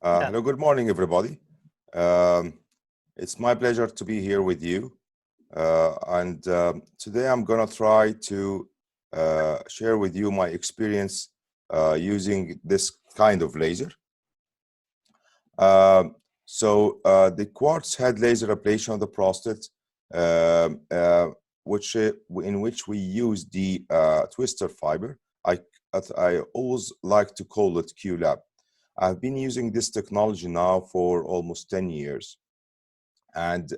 Yeah. Hello, good morning, everybody. Um, it's my pleasure to be here with you. And today I'm going to try to share with you my experience using this kind of laser. Um, the quartz head laser ablation of the prostate, um, uh, in which we use the twister fiber. I always like to call it QLab. I've been using this technology now for almost 10 years. And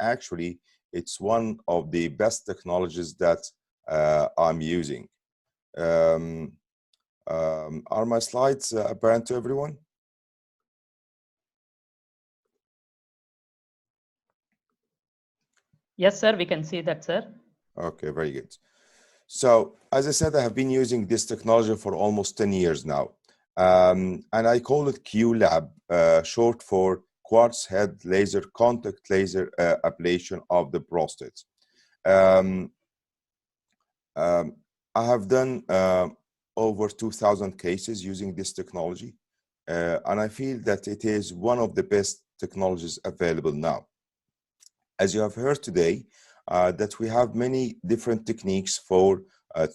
actually, it's one of the best technologies that I'm using. Um, are my slides apparent to everyone? Yes, sir. We can see that, sir. Okay, very good. So, as I said, I have been using this technology for almost 10 years now. And I call it QLab, short for quartz head laser contact laser ablation of the prostate. Um, um, I have done over 2,000 cases using this technology, and I feel that it is one of the best technologies available now. As you have heard today, that we have many different techniques for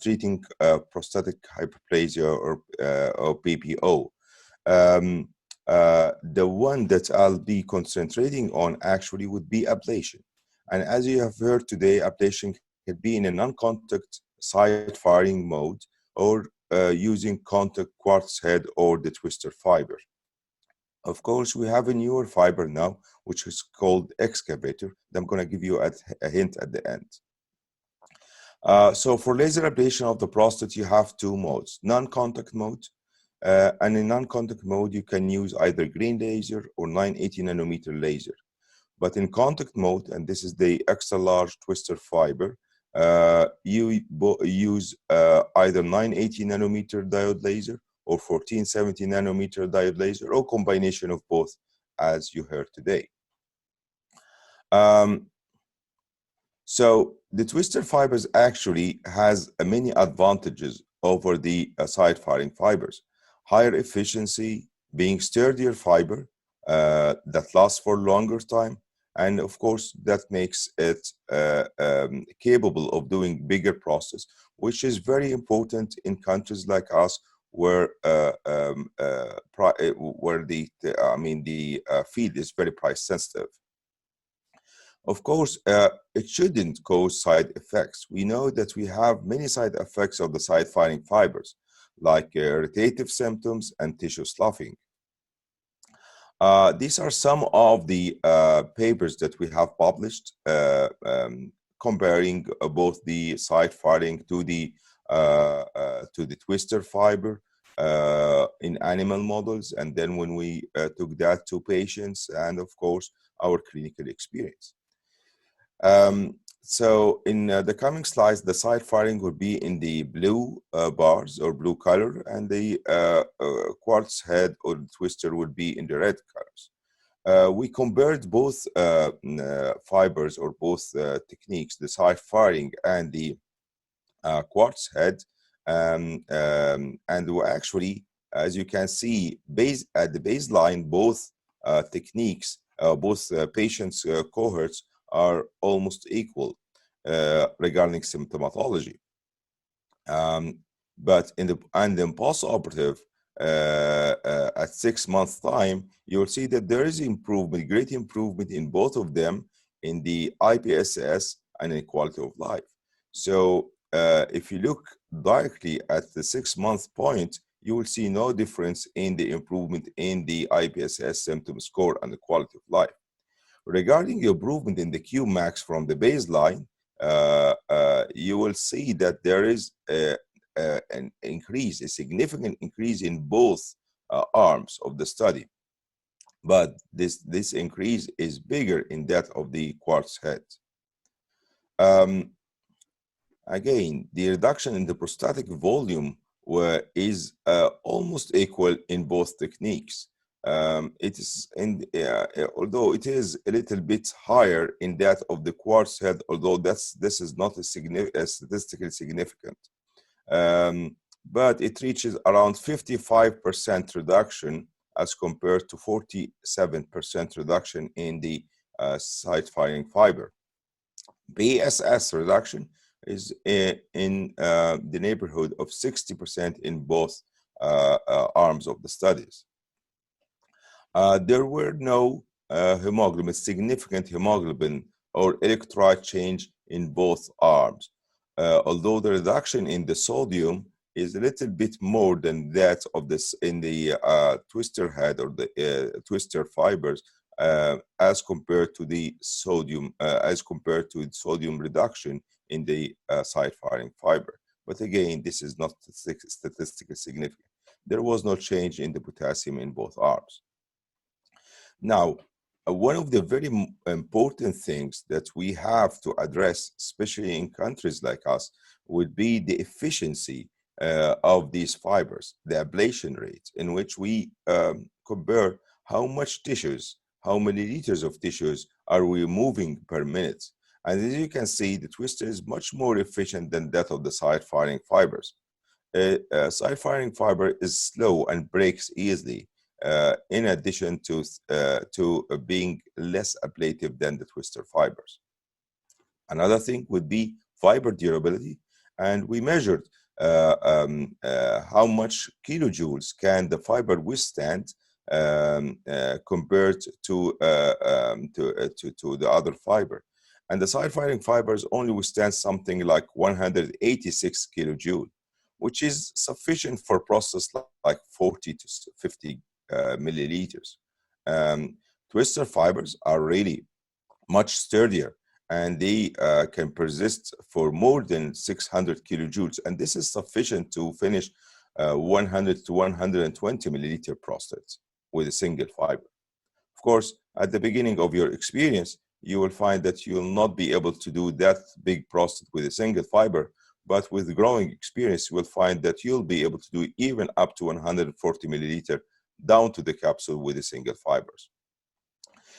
treating prostatic hyperplasia or PPO. Um, the one that I'll be concentrating on actually would be ablation. And as you have heard today, ablation can be in a non-contact side firing mode or using contact quartz head or the twister fiber. Of course, we have a newer fiber now, which is called excavator. I'm going to give you a hint at the end. So for laser ablation of the prostate, you have two modes, non-contact mode. And in non-contact mode, you can use either green laser or 980 nanometer laser. But in contact mode, and this is the extra large twister fiber, you use either 980 nanometer diode laser or 1470 nanometer diode laser, or combination of both, as you heard today. So the twister fibers actually has many advantages over the side firing fibers. Higher efficiency, being sturdier fiber that lasts for longer time, and of course that makes it capable of doing bigger process, which is very important in countries like us where the field is very price sensitive. Of course, it shouldn't cause side effects. We know that we have many side effects of the side firing fibers, like irritative symptoms and tissue sloughing. These are some of the papers that we have published comparing both the side firing to the twister fiber in animal models, and then when we took that to patients, and of course our clinical experience. So in the coming slides, the side firing will be in the blue bars or blue color, and the quartz head or twister will be in the red colors. We compared both fibers or both techniques, the side firing and the quartz head, and actually, as you can see, at the baseline, both techniques, both patients' cohorts are almost equal regarding symptomatology. But in the post-operative, at 6 months' time, you'll see that there is improvement, great improvement in both of them in the IPSS and in quality of life. So if you look directly at the 6-month point, you will see no difference in the improvement in the IPSS symptom score and the quality of life. Regarding the improvement in the Qmax from the baseline, you will see that there is an increase, a significant increase in both arms of the study. But this increase is bigger in that of the quartz head. Again, the reduction in the prostatic volume is almost equal in both techniques. It is although it is a little bit higher in that of the quartz head, although this is not a statistically significant. But it reaches around 55% reduction as compared to 47% reduction in the side-firing fiber. BSS reduction is in the neighborhood of 60% in both arms of the studies. There were no significant hemoglobin or electrolyte change in both arms, although the reduction in the sodium is a little bit more than that of this in the twister head or the twister fibers as compared to the sodium reduction in the side-firing fiber. But again, this is not statistically significant. There was no change in the potassium in both arms. Now, one of the very important things that we have to address, especially in countries like us, would be the efficiency of these fibers, the ablation rate, in which we compare how much tissues, how many liters of tissues are we moving per minute. And as you can see, the twister is much more efficient than that of the side-firing fibers. Side-firing fiber is slow and breaks easily, in addition to being less ablative than the twister fibers. Another thing would be fiber durability, and we measured how much kilojoules can the fiber withstand compared to the other fiber. And the side-firing fibers only withstand something like 186 kilojoule, which is sufficient for process like 40 to 50 milliliters. Twister fibers are really much sturdier, and they can persist for more than 600 kilojoules, and this is sufficient to finish 100 to 120 milliliter prostates with a single fiber. Of course, at the beginning of your experience, you will find that you will not be able to do that big prostate with a single fiber, but with growing experience, you will find that you'll be able to do even up to 140 milliliter down to the capsule with a single fibers.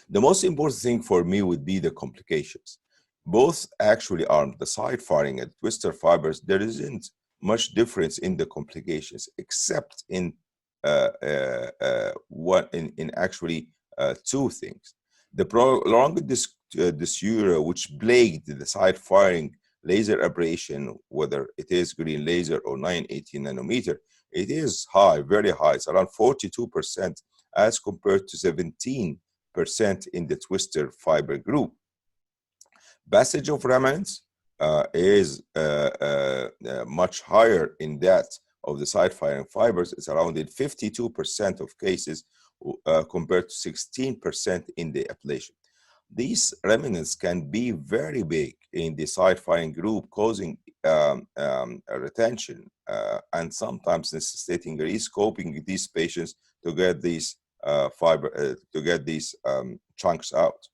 The most important thing for me would be the complications. Both actually arms, the side-firing and twister fibers, there isn't much difference in the complications, except in actually two things. The prolonged dysuria, which plagued the side-firing laser ablation, whether it is green laser or 918 nanometer, it is high, very high. It's around 42% as compared to 17% in the twister fiber group. Passage of remnants is much higher in that of the side-firing fibers. It's around in 52% of cases compared to 16% in the ablation. These remnants can be very big in the side-firing group, causing retention and sometimes necessitating rescoping these patients to get these chunks out.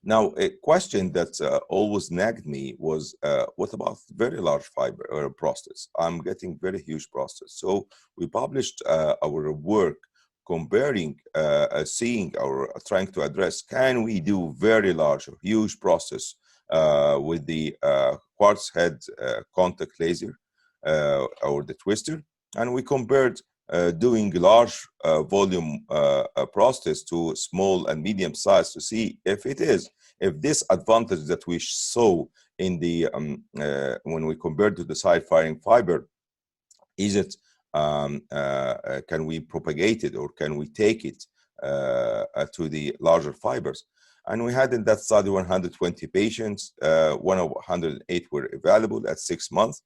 Now, a question that always nagged me was, what about very large fiber or prostates? I'm getting very huge prostates. So we published our work comparing, trying to address, can we do very large or huge prostates with the quartz head contact laser or the twister? And we compared doing large volume prostates to small and medium size to see if this advantage that we saw in the when we compared to the side-firing fiber, is it can we propagate it or can we take it to the larger fibers? And we had in that study 120 patients, 108 were available at 6 months.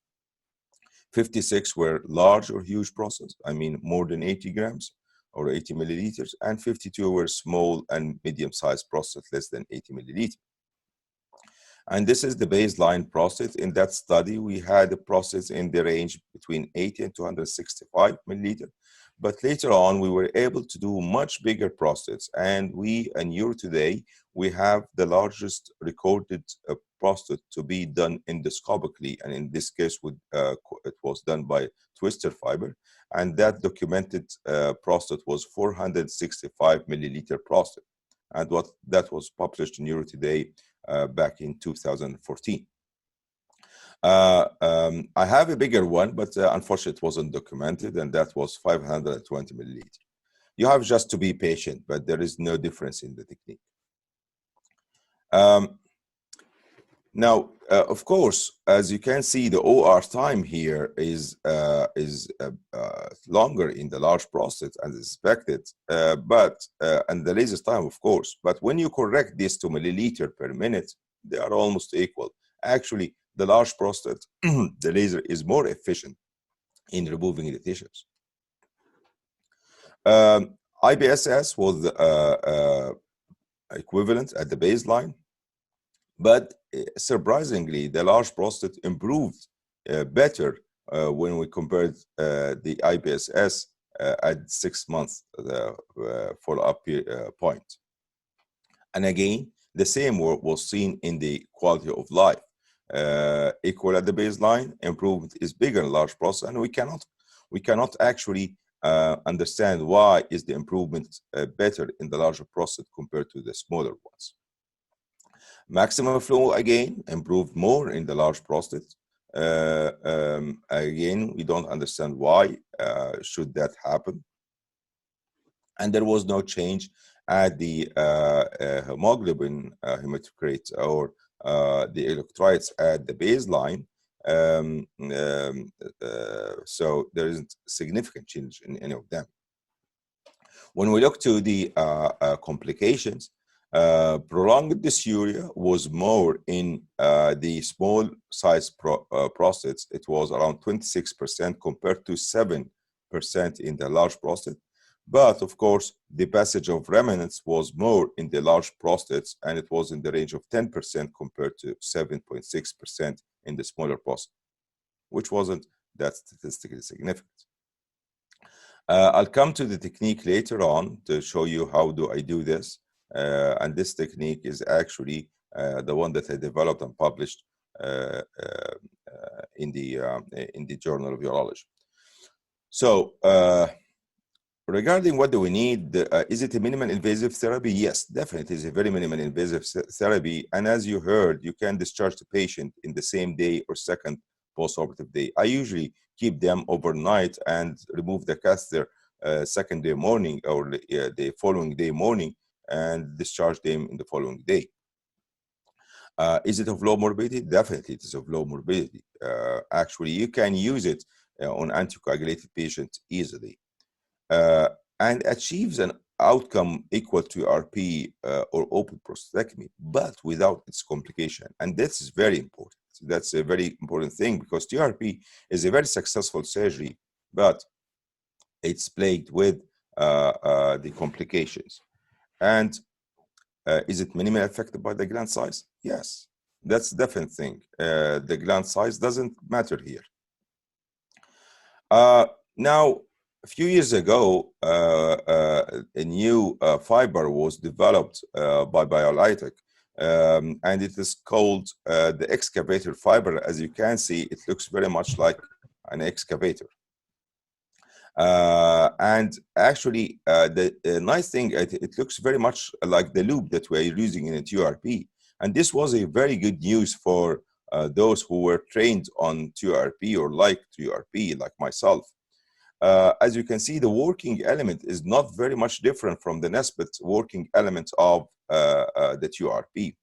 56 were large or huge prostates, I mean more than 80 grams or 80 milliliters, and 52 were small and medium-sized prostates, less than 80 milliliters. And this is the baseline prostate. In that study, we had a prostate in the range between 80 and 265 milliliters. But later on, we were able to do much bigger prostates. And here today, we have the largest recorded prostate to be done endoscopically. And in this case, it was done by twister fiber. And that documented prostate was 465 milliliter prostate. And that was published in Euro Today back in 2014. I have a bigger one, but unfortunately it wasn't documented, and that was 520 milliliters. You have just to be patient, but there is no difference in the technique. Now, of course, as you can see, the OR time here is longer in the large prostate as expected, and the laser time, of course. But when you correct this to milliliter per minute, they are almost equal. Actually, the large prostate, the laser is more efficient in removing the tissues. IBSS was equivalent at the baseline. But surprisingly, the large prostate improved better when we compared the IBSS at 6 months follow-up point. And again, the same was seen in the quality of life. Equal at the baseline, improvement is bigger in large prostate, and we cannot actually understand why is the improvement better in the larger prostate compared to the smaller ones. Maximum flow, again, improved more in the large prostate. Again, we don't understand why should that happen. And there was no change at the hemoglobin hematocrit or the electrolytes at the baseline. So there isn't significant change in any of them. When we look to the complications, prolonged dysuria was more in the small size prostates. It was around 26% compared to 7% in the large prostate. But of course, the passage of remnants was more in the large prostates, and it was in the range of 10% compared to 7.6% in the smaller prostate, which wasn't that statistically significant. I'll come to the technique later on to show you how do I do this. And this technique is actually the one that I developed and published in the Journal of Urology. So regarding what do we need, is it a minimally invasive therapy? Yes, definitely, it is a very minimally invasive therapy. And as you heard, you can discharge the patient in the same day or second post-operative day. I usually keep them overnight and remove the catheter second day morning or the following day morning, and discharge them in the following day. Is it of low morbidity? Definitely, it is of low morbidity. Actually, you can use it on anticoagulated patients easily, and achieves an outcome equal to RP or open prostatectomy, but without its complication. And this is very important. That's a very important thing, because TRP is a very successful surgery, but it's plagued with the complications. And is it minimally affected by the gland size? Yes, that's a definite thing. The gland size doesn't matter here. Now, a few years ago, a new fiber was developed by BioLitech, and it is called the excavator fiber. As you can see, it looks very much like an excavator. And actually, the nice thing, it looks very much like the loop that we're using in a TURP. And this was a very good news for those who were trained on TURP or like TURP, like myself. As you can see, the working element is not very much different from the Nesbitt working element of the TURP.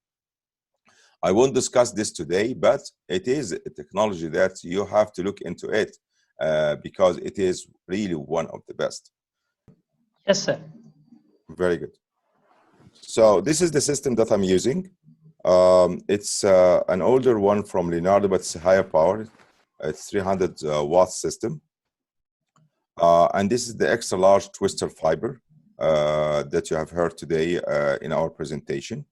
I won't discuss this today, but it is a technology that you have to look into it. Because it is really one of the best. Yes, sir. Very good. So this is the system that I'm using. It's an older one from Leonardo, but it's higher power. It's 300 watt system. And this is the extra large twister fiber that you have heard today in our presentation.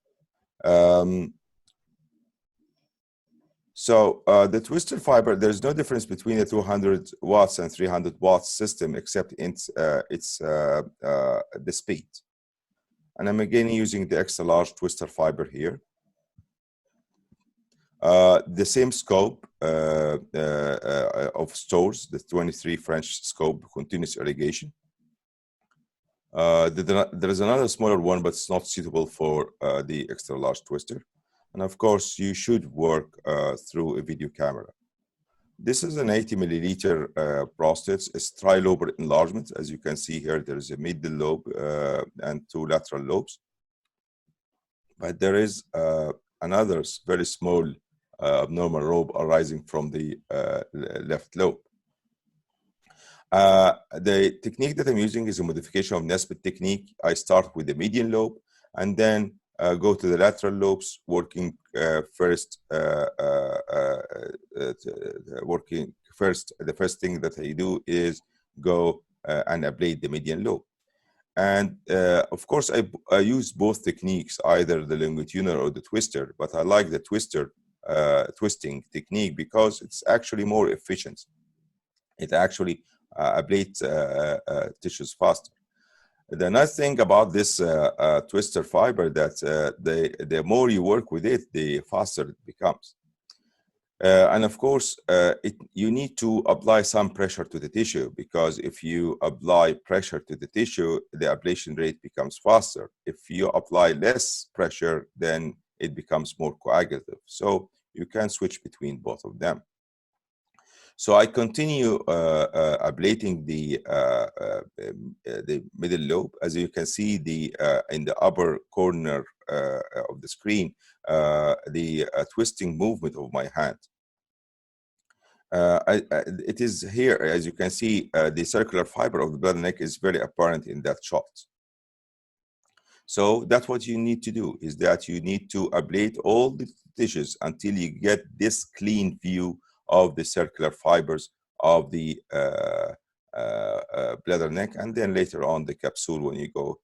So the twister fiber, there's no difference between the 200 watts and 300 watts system, except it's the speed. And I'm again using the extra large twister fiber here. The same scope of stores, the 23 French scope, continuous irrigation. There is another smaller one, but it's not suitable for the extra large twister. And of course, you should work through a video camera. This is an 80 milliliter prostate. It's trilobar enlargement. As you can see here, there is a middle lobe and 2 lateral lobes. But there is another very small abnormal lobe arising from the left lobe. The technique that I'm using is a modification of Nesbitt technique. I start with the median lobe and then go to the lateral lobes, working first. The first thing that I do is go and ablate the median lobe. And of course, I use both techniques, either the longitudinal or the twister, but I like the twisting technique because it's actually more efficient. It actually ablates tissues faster. The nice thing about this twister fiber that the more you work with it, the faster it becomes. And of course, you need to apply some pressure to the tissue, because if you apply pressure to the tissue, the ablation rate becomes faster. If you apply less pressure, then it becomes more coagulative. So you can switch between both of them. So I continue ablating the middle lobe. As you can see, in the upper corner of the screen, the twisting movement of my hand. It is here, as you can see, the circular fiber of the bladder neck is very apparent in that shot. So that's what you need to do, is that you need to ablate all the tissues until you get this clean view of the circular fibers of the bladder neck, and then later on the capsule when you go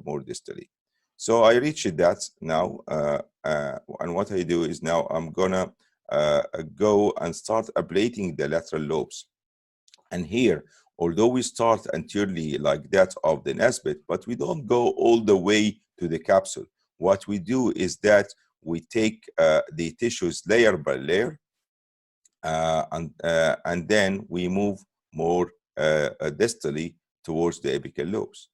more distally. So I reached that now, and what I do is now I'm gonna go and start ablating the lateral lobes. And here, although we start anteriorly like that of the Nesbitt, but we don't go all the way to the capsule. What we do is that we take the tissues layer by layer, and then we move more distally towards the apical lobes.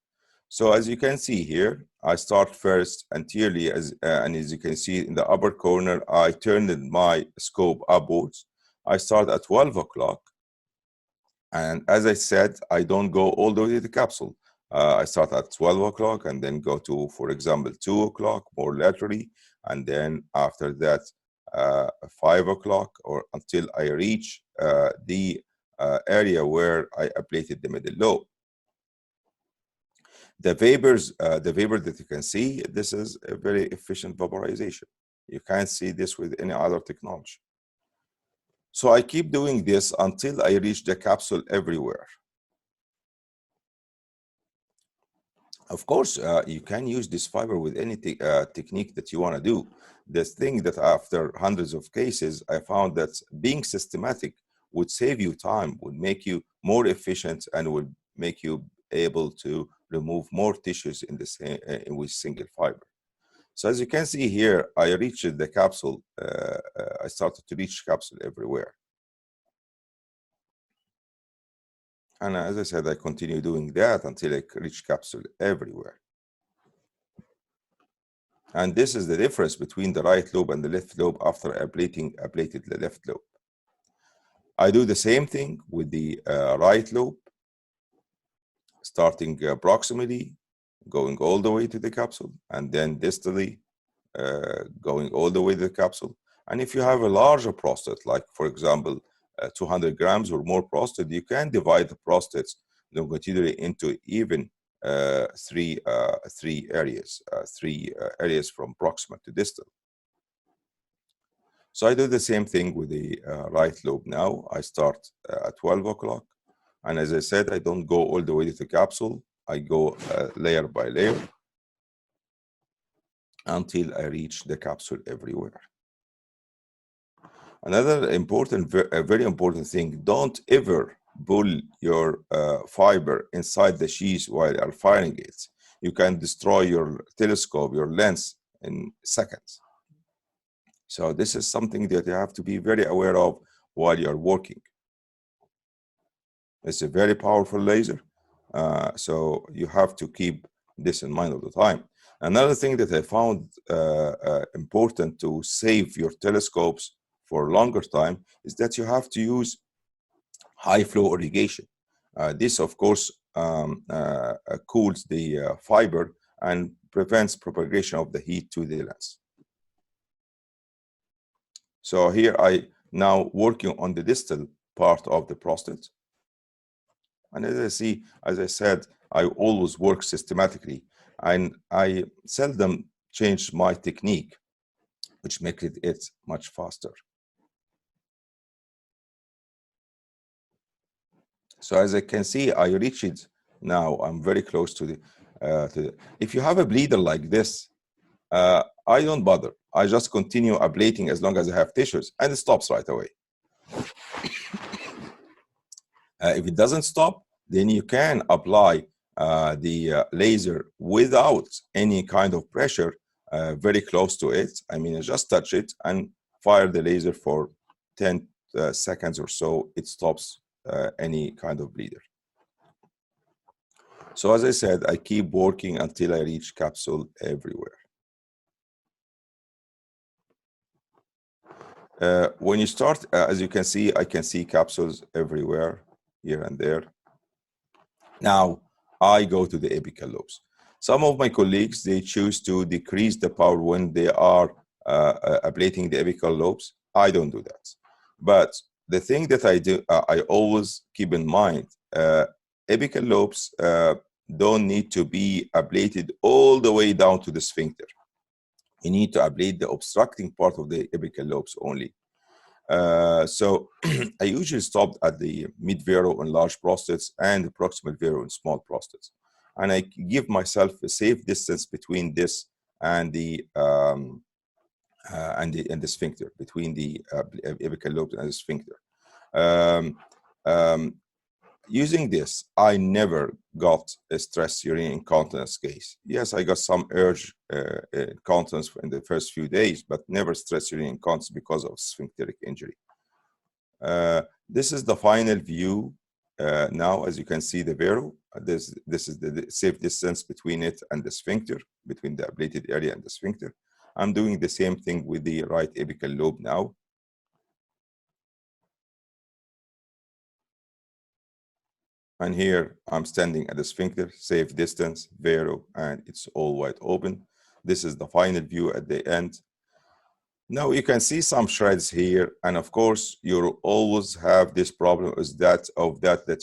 So as you can see here, I start first anteriorly, and as you can see in the upper corner, I turned my scope upwards. I start at 12 o'clock. And as I said, I don't go all the way to the capsule. I start at 12 o'clock and then go to, for example, 2 o'clock, more laterally. And then after that, 5 o'clock, or until I reach the area where I ablated the middle lobe. The vapor that you can see, this is a very efficient vaporization. You can't see this with any other technology. So I keep doing this until I reach the capsule everywhere. Of course, you can use this fiber with any technique that you want to do. The thing that after hundreds of cases, I found that being systematic would save you time, would make you more efficient, and would make you able to remove more tissues in the same, with single fiber. So as you can see here, I reached the capsule. I started to reach capsule everywhere. And as I said, I continue doing that until I reach capsule everywhere. And this is the difference between the right lobe and the left lobe after ablated the left lobe. I do the same thing with the right lobe, starting proximally, going all the way to the capsule, and then distally, going all the way to the capsule. And if you have a larger prostate, like for example, 200 grams or more prostate, you can divide the prostates longitudinally into even three areas from proximal to distal. So I do the same thing with the right lobe now. I start at 12 o'clock. And as I said, I don't go all the way to the capsule. I go layer by layer until I reach the capsule everywhere. Another very important thing, don't ever pull your fiber inside the sheath while you're firing it. You can destroy your telescope, your lens, in seconds. So this is something that you have to be very aware of while you're working. It's a very powerful laser, so you have to keep this in mind all the time. Another thing that I found important to save your telescopes for a longer time is that you have to use high flow irrigation. This, of course, cools the fiber and prevents propagation of the heat to the lens. So here I now working on the distal part of the prostate. And as I said, I always work systematically, and I seldom change my technique, which makes it much faster. So as I can see, I reach it now. I'm very close to the. If you have a bleeder like this, I don't bother. I just continue ablating as long as I have tissues, and it stops right away. If it doesn't stop, then you can apply the laser without any kind of pressure, very close to it. I mean, just touch it and fire the laser for 10 seconds or so. It stops any kind of bleeder. So as I said, I keep working until I reach capsule everywhere. When you start, as you can see, I can see capsules everywhere, here and there. Now, I go to the apical lobes. Some of my colleagues, they choose to decrease the power when they are ablating the apical lobes. I don't do that. But the thing that I do, I always keep in mind, apical lobes don't need to be ablated all the way down to the sphincter. You need to ablate the obstructing part of the apical lobes only. So I usually stopped at the mid-vero in large prostates and the proximal vero in small prostates. And I give myself a safe distance between this and the sphincter, between the apical lobes and the sphincter. Using this, I never got a stress urine incontinence case. Yes, I got some urge incontinence in the first few days, but never stress urine incontinence because of sphincteric injury. This is the final view. Now, as you can see, the vero. This is the safe distance between it and the sphincter, between the ablated area and the sphincter. I'm doing the same thing with the right apical lobe now. And here I'm standing at the sphincter, safe distance, vero, and it's all wide open. This is the final view at the end. Now you can see some shreds here, and of course you always have this problem is that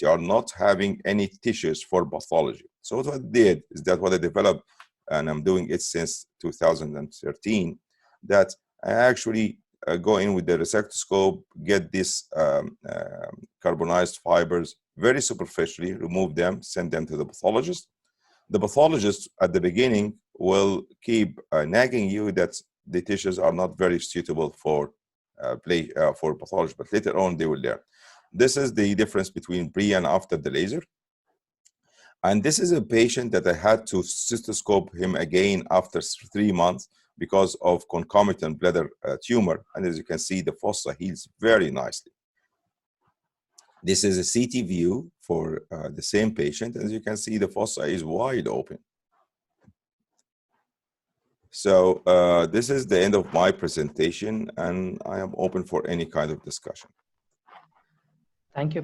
you are not having any tissues for pathology. So what I did is that what I developed, and I'm doing it since 2013, that I actually go in with the resectoscope, get these carbonized fibers very superficially, remove them, send them to the pathologist. The pathologist at the beginning will keep nagging you that the tissues are not very suitable for for pathology, but later on they will learn. This is the difference between pre and after the laser. And this is a patient that I had to cystoscope him again after 3 months because of concomitant bladder tumor. And as you can see, the fossa heals very nicely. This is a CT view for the same patient. As you can see, the fossa is wide open. So this is the end of my presentation, and I am open for any kind of discussion. Thank you.